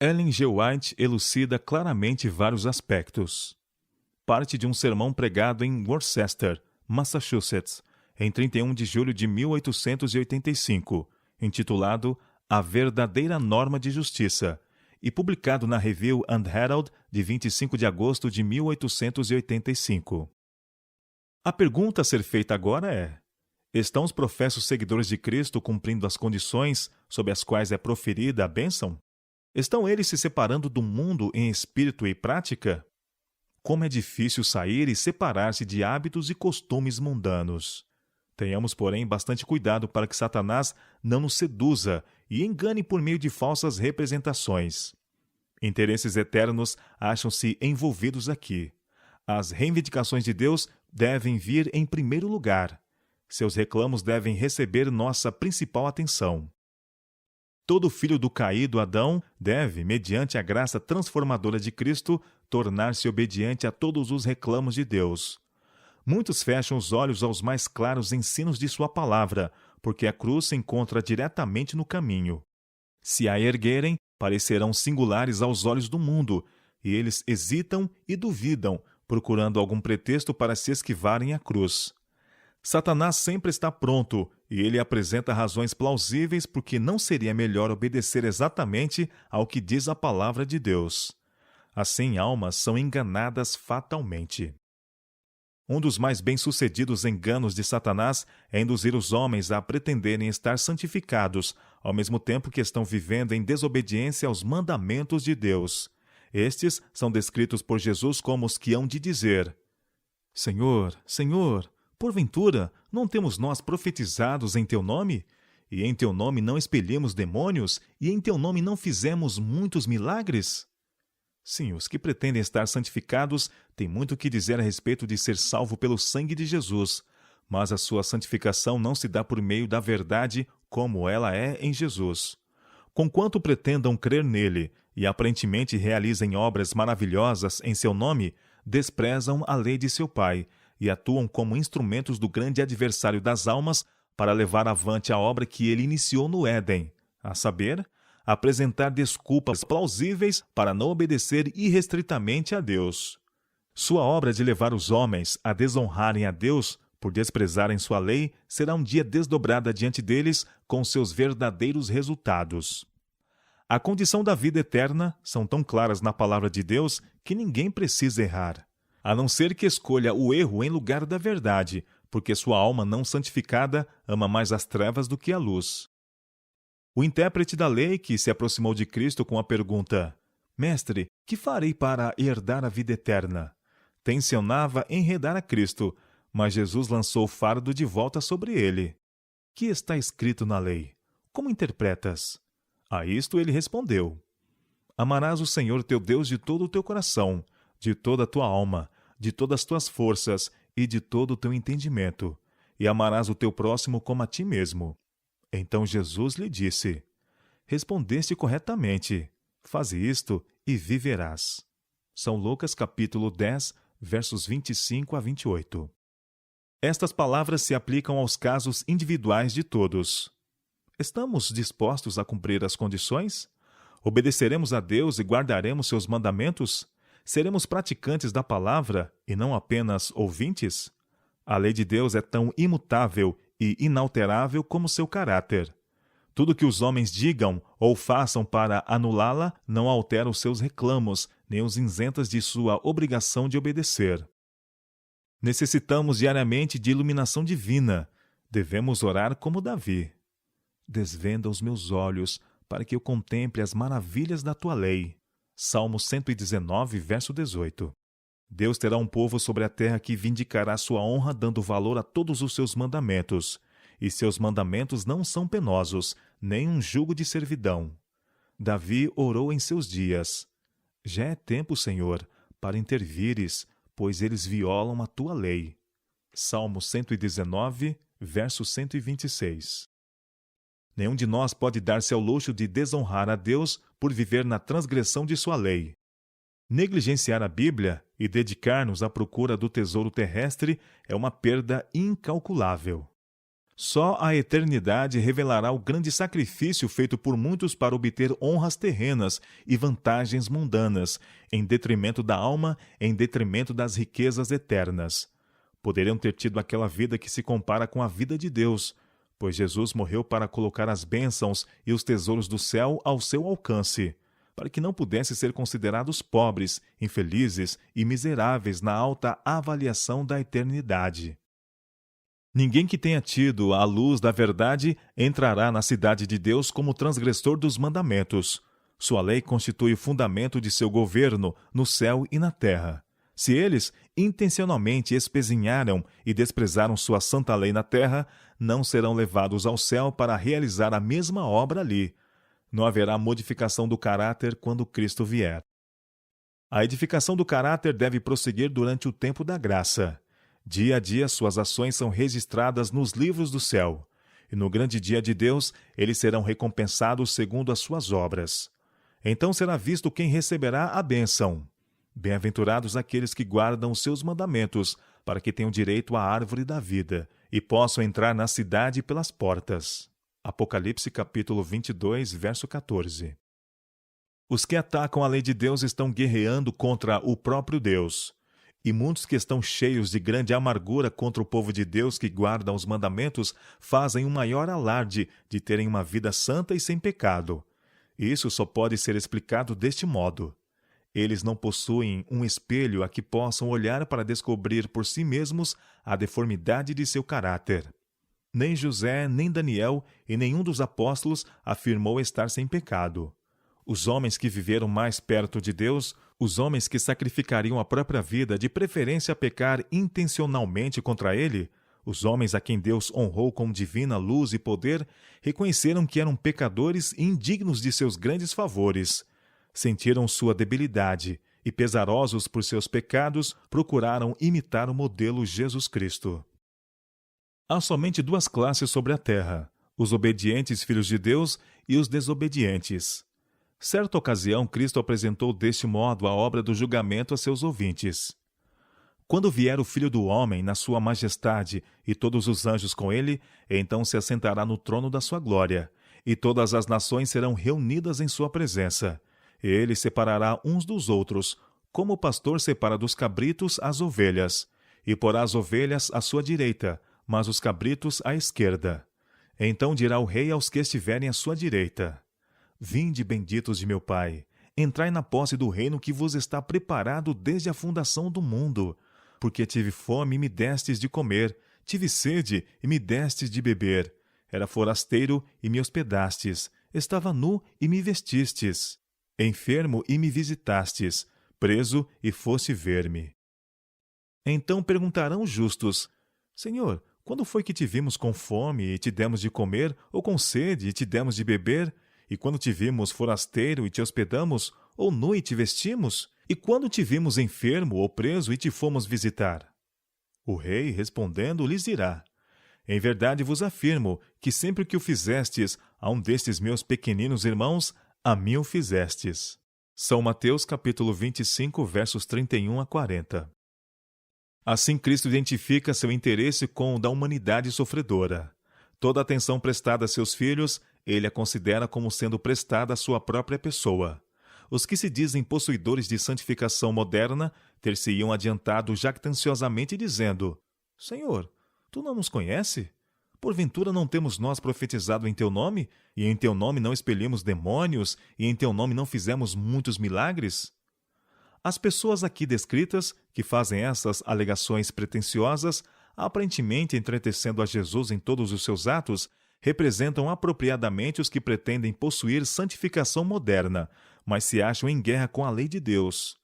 Ellen G. White elucida claramente vários aspectos. Parte de um sermão pregado em Worcester, Massachusetts, em 31 de julho de 1885, intitulado A Verdadeira Norma de Justiça, e publicado na Review and Herald de 25 de agosto de 1885. A pergunta a ser feita agora é: estão os professos seguidores de Cristo cumprindo as condições sob as quais é proferida a bênção? Estão eles se separando do mundo em espírito e prática? Como é difícil sair e separar-se de hábitos e costumes mundanos. Tenhamos, porém, bastante cuidado para que Satanás não nos seduza e engane por meio de falsas representações. Interesses eternos acham-se envolvidos aqui. As reivindicações de Deus devem vir em primeiro lugar. Seus reclamos devem receber nossa principal atenção. Todo filho do caído Adão deve, mediante a graça transformadora de Cristo, tornar-se obediente a todos os reclamos de Deus. Muitos fecham os olhos aos mais claros ensinos de sua palavra, porque a cruz se encontra diretamente no caminho. Se a erguerem, parecerão singulares aos olhos do mundo, e eles hesitam e duvidam, procurando algum pretexto para se esquivarem à cruz. Satanás sempre está pronto, e ele apresenta razões plausíveis porque não seria melhor obedecer exatamente ao que diz a palavra de Deus. Assim, almas são enganadas fatalmente. Um dos mais bem-sucedidos enganos de Satanás é induzir os homens a pretenderem estar santificados, ao mesmo tempo que estão vivendo em desobediência aos mandamentos de Deus. Estes são descritos por Jesus como os que hão de dizer: Senhor, Senhor, porventura, não temos nós profetizados em Teu nome? E em Teu nome não expelimos demônios? E em Teu nome não fizemos muitos milagres? Sim, os que pretendem estar santificados têm muito o que dizer a respeito de ser salvo pelo sangue de Jesus, mas a sua santificação não se dá por meio da verdade como ela é em Jesus. Conquanto pretendam crer nele e aparentemente realizem obras maravilhosas em seu nome, desprezam a lei de seu Pai e atuam como instrumentos do grande adversário das almas para levar avante a obra que ele iniciou no Éden, a saber, apresentar desculpas plausíveis para não obedecer irrestritamente a Deus. Sua obra de levar os homens a desonrarem a Deus por desprezarem sua lei será um dia desdobrada diante deles com seus verdadeiros resultados. A condição da vida eterna são tão claras na palavra de Deus que ninguém precisa errar, a não ser que escolha o erro em lugar da verdade, porque sua alma não santificada ama mais as trevas do que a luz. O intérprete da lei que se aproximou de Cristo com a pergunta: Mestre, que farei para herdar a vida eterna? Tencionava enredar a Cristo, mas Jesus lançou o fardo de volta sobre ele. Que está escrito na lei? Como interpretas? A isto ele respondeu: Amarás o Senhor teu Deus de todo o teu coração, de toda a tua alma, de todas as tuas forças e de todo o teu entendimento, e amarás o teu próximo como a ti mesmo. Então Jesus lhe disse: Respondeste corretamente. Faze isto e viverás. São Lucas capítulo 10, versos 25 a 28. Estas palavras se aplicam aos casos individuais de todos. Estamos dispostos a cumprir as condições? Obedeceremos a Deus e guardaremos seus mandamentos? Seremos praticantes da palavra e não apenas ouvintes? A lei de Deus é tão imutável e inalterável como seu caráter. Tudo que os homens digam ou façam para anulá-la não altera os seus reclamos, nem os isenta de sua obrigação de obedecer. Necessitamos diariamente de iluminação divina. Devemos orar como Davi. Desvenda os meus olhos, para que eu contemple as maravilhas da tua lei. Salmo 119, verso 18. Deus terá um povo sobre a terra que vindicará sua honra dando valor a todos os seus mandamentos. E seus mandamentos não são penosos, nem um jugo de servidão. Davi orou em seus dias: Já é tempo, Senhor, para intervires, pois eles violam a tua lei. Salmo 119, verso 126. Nenhum de nós pode dar-se ao luxo de desonrar a Deus por viver na transgressão de sua lei. Negligenciar a Bíblia e dedicar-nos à procura do tesouro terrestre é uma perda incalculável. Só a eternidade revelará o grande sacrifício feito por muitos para obter honras terrenas e vantagens mundanas, em detrimento da alma, em detrimento das riquezas eternas. Poderiam ter tido aquela vida que se compara com a vida de Deus, pois Jesus morreu para colocar as bênçãos e os tesouros do céu ao seu alcance, para que não pudessem ser considerados pobres, infelizes e miseráveis na alta avaliação da eternidade. Ninguém que tenha tido a luz da verdade entrará na cidade de Deus como transgressor dos mandamentos. Sua lei constitui o fundamento de seu governo no céu e na terra. Se eles intencionalmente espezinharam e desprezaram sua santa lei na terra, não serão levados ao céu para realizar a mesma obra ali. Não haverá modificação do caráter quando Cristo vier. A edificação do caráter deve prosseguir durante o tempo da graça. Dia a dia suas ações são registradas nos livros do céu, e no grande dia de Deus eles serão recompensados segundo as suas obras. Então será visto quem receberá a bênção. Bem-aventurados aqueles que guardam os seus mandamentos, para que tenham direito à árvore da vida, e possam entrar na cidade pelas portas. Apocalipse capítulo 22, verso 14. Os que atacam a lei de Deus estão guerreando contra o próprio Deus. E muitos que estão cheios de grande amargura contra o povo de Deus que guardam os mandamentos fazem um maior alarde de terem uma vida santa e sem pecado. Isso só pode ser explicado deste modo. Eles não possuem um espelho a que possam olhar para descobrir por si mesmos a deformidade de seu caráter. Nem José, nem Daniel e nenhum dos apóstolos afirmou estar sem pecado. Os homens que viveram mais perto de Deus, os homens que sacrificariam a própria vida de preferência a pecar intencionalmente contra ele, os homens a quem Deus honrou com divina luz e poder, reconheceram que eram pecadores e indignos de seus grandes favores. Sentiram sua debilidade e, pesarosos por seus pecados, procuraram imitar o modelo Jesus Cristo. Há somente duas classes sobre a terra: os obedientes filhos de Deus e os desobedientes. Certa ocasião, Cristo apresentou deste modo a obra do julgamento a seus ouvintes. Quando vier o Filho do Homem na sua majestade e todos os anjos com ele, então se assentará no trono da sua glória, e todas as nações serão reunidas em sua presença. Ele separará uns dos outros, como o pastor separa dos cabritos as ovelhas, e porá as ovelhas à sua direita, mas os cabritos à esquerda. Então dirá o rei aos que estiverem à sua direita: Vinde, benditos de meu Pai, entrai na posse do reino que vos está preparado desde a fundação do mundo. Porque tive fome e me destes de comer, tive sede e me destes de beber. Era forasteiro e me hospedastes, estava nu e me vestistes, enfermo e me visitastes, preso e foste ver-me. Então perguntarão os justos: Senhor, quando foi que te vimos com fome e te demos de comer, ou com sede e te demos de beber? E quando te vimos forasteiro e te hospedamos, ou nu e te vestimos? E quando te vimos enfermo ou preso e te fomos visitar? O rei, respondendo, lhes dirá: Em verdade vos afirmo que sempre que o fizestes a um destes meus pequeninos irmãos, a mim o fizestes. São Mateus capítulo 25, versos 31 a 40. Assim Cristo identifica seu interesse com o da humanidade sofredora. Toda a atenção prestada a seus filhos, ele a considera como sendo prestada à sua própria pessoa. Os que se dizem possuidores de santificação moderna ter-se-iam adiantado jactanciosamente dizendo: Senhor, tu não nos conhece? Porventura não temos nós profetizado em teu nome, e em teu nome não expelimos demônios, e em teu nome não fizemos muitos milagres? As pessoas aqui descritas, que fazem essas alegações pretensiosas, aparentemente entretecendo a Jesus em todos os seus atos, representam apropriadamente os que pretendem possuir santificação moderna, mas se acham em guerra com a lei de Deus.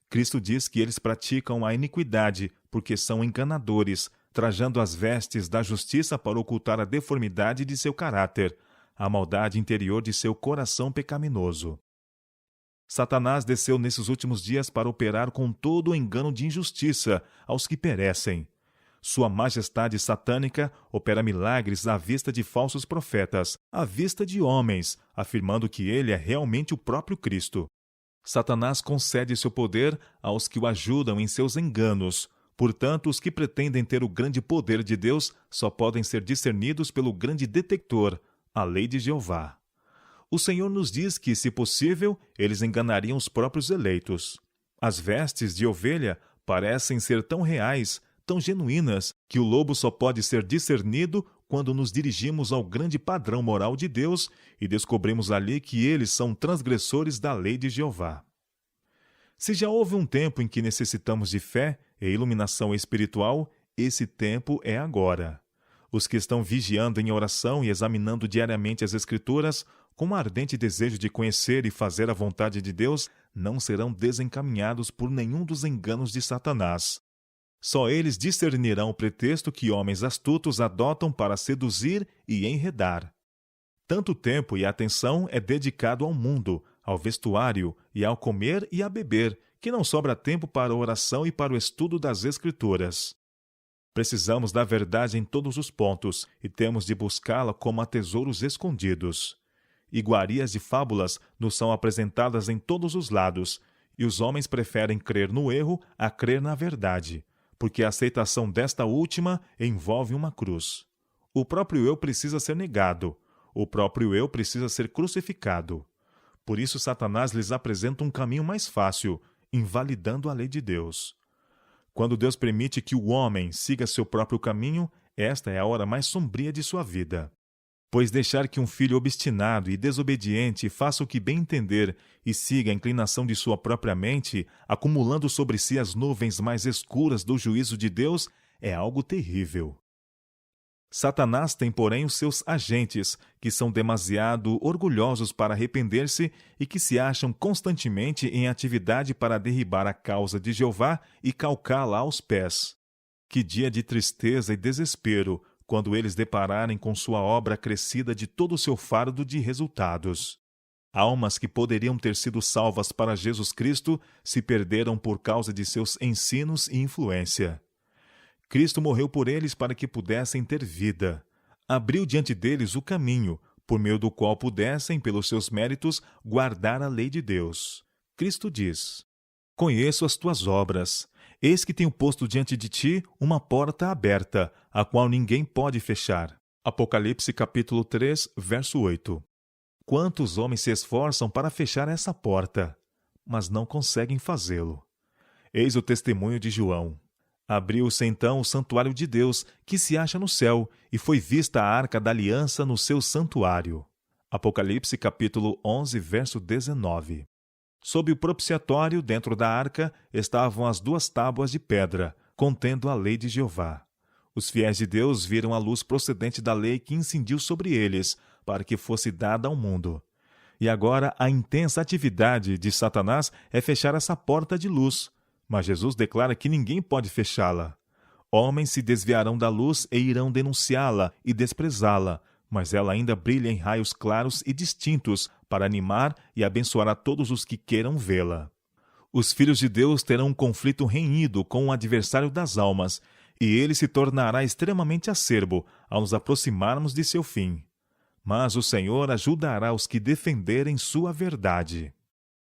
Cristo diz que eles praticam a iniquidade porque são enganadores, trajando as vestes da justiça para ocultar a deformidade de seu caráter, a maldade interior de seu coração pecaminoso. Satanás desceu nesses últimos dias para operar com todo o engano de injustiça aos que perecem. Sua majestade satânica opera milagres à vista de falsos profetas, à vista de homens, afirmando que ele é realmente o próprio Cristo. Satanás concede seu poder aos que o ajudam em seus enganos, Portanto, os que pretendem ter o grande poder de Deus só podem ser discernidos pelo grande detector, a lei de Jeová. O Senhor nos diz que, se possível, eles enganariam os próprios eleitos. As vestes de ovelha parecem ser tão reais, tão genuínas, que o lobo só pode ser discernido quando nos dirigimos ao grande padrão moral de Deus e descobrimos ali que eles são transgressores da lei de Jeová. Se já houve um tempo em que necessitamos de fé e iluminação espiritual, esse tempo é agora. Os que estão vigiando em oração e examinando diariamente as Escrituras, com um ardente desejo de conhecer e fazer a vontade de Deus, não serão desencaminhados por nenhum dos enganos de Satanás. Só eles discernirão o pretexto que homens astutos adotam para seduzir e enredar. Tanto tempo e atenção é dedicado ao mundo, ao vestuário e ao comer e a beber, que não sobra tempo para a oração e para o estudo das Escrituras. Precisamos da verdade em todos os pontos e temos de buscá-la como a tesouros escondidos. Iguarias e fábulas nos são apresentadas em todos os lados, e os homens preferem crer no erro a crer na verdade, porque a aceitação desta última envolve uma cruz. O próprio eu precisa ser negado, o próprio eu precisa ser crucificado. Por isso Satanás lhes apresenta um caminho mais fácil, invalidando a lei de Deus. Quando Deus permite que o homem siga seu próprio caminho, esta é a hora mais sombria de sua vida. Pois deixar que um filho obstinado e desobediente faça o que bem entender e siga a inclinação de sua própria mente, acumulando sobre si as nuvens mais escuras do juízo de Deus, é algo terrível. Satanás tem, porém, os seus agentes, que são demasiado orgulhosos para arrepender-se e que se acham constantemente em atividade para derribar a causa de Jeová e calcá-la aos pés. Que dia de tristeza e desespero, quando eles depararem com sua obra acrescida de todo o seu fardo de resultados. Almas que poderiam ter sido salvas para Jesus Cristo se perderam por causa de seus ensinos e influência. Cristo morreu por eles para que pudessem ter vida. Abriu diante deles o caminho, por meio do qual pudessem, pelos seus méritos, guardar a lei de Deus. Cristo diz: Conheço as tuas obras. Eis que tenho posto diante de ti uma porta aberta, a qual ninguém pode fechar. Apocalipse capítulo 3, verso 8. Quantos homens se esforçam para fechar essa porta, mas não conseguem fazê-lo? Eis o testemunho de João. Abriu-se então o santuário de Deus, que se acha no céu, e foi vista a arca da aliança no seu santuário. Apocalipse capítulo 11, verso 19. Sob o propiciatório, dentro da arca, estavam as 2 tábuas de pedra, contendo a lei de Jeová. Os fiéis de Deus viram a luz procedente da lei que incidiu sobre eles, para que fosse dada ao mundo. E agora a intensa atividade de Satanás é fechar essa porta de luz, mas Jesus declara que ninguém pode fechá-la. Homens se desviarão da luz e irão denunciá-la e desprezá-la, mas ela ainda brilha em raios claros e distintos para animar e abençoar a todos os que queiram vê-la. Os filhos de Deus terão um conflito renhido com o adversário das almas, e ele se tornará extremamente acerbo ao nos aproximarmos de seu fim. Mas o Senhor ajudará os que defenderem sua verdade.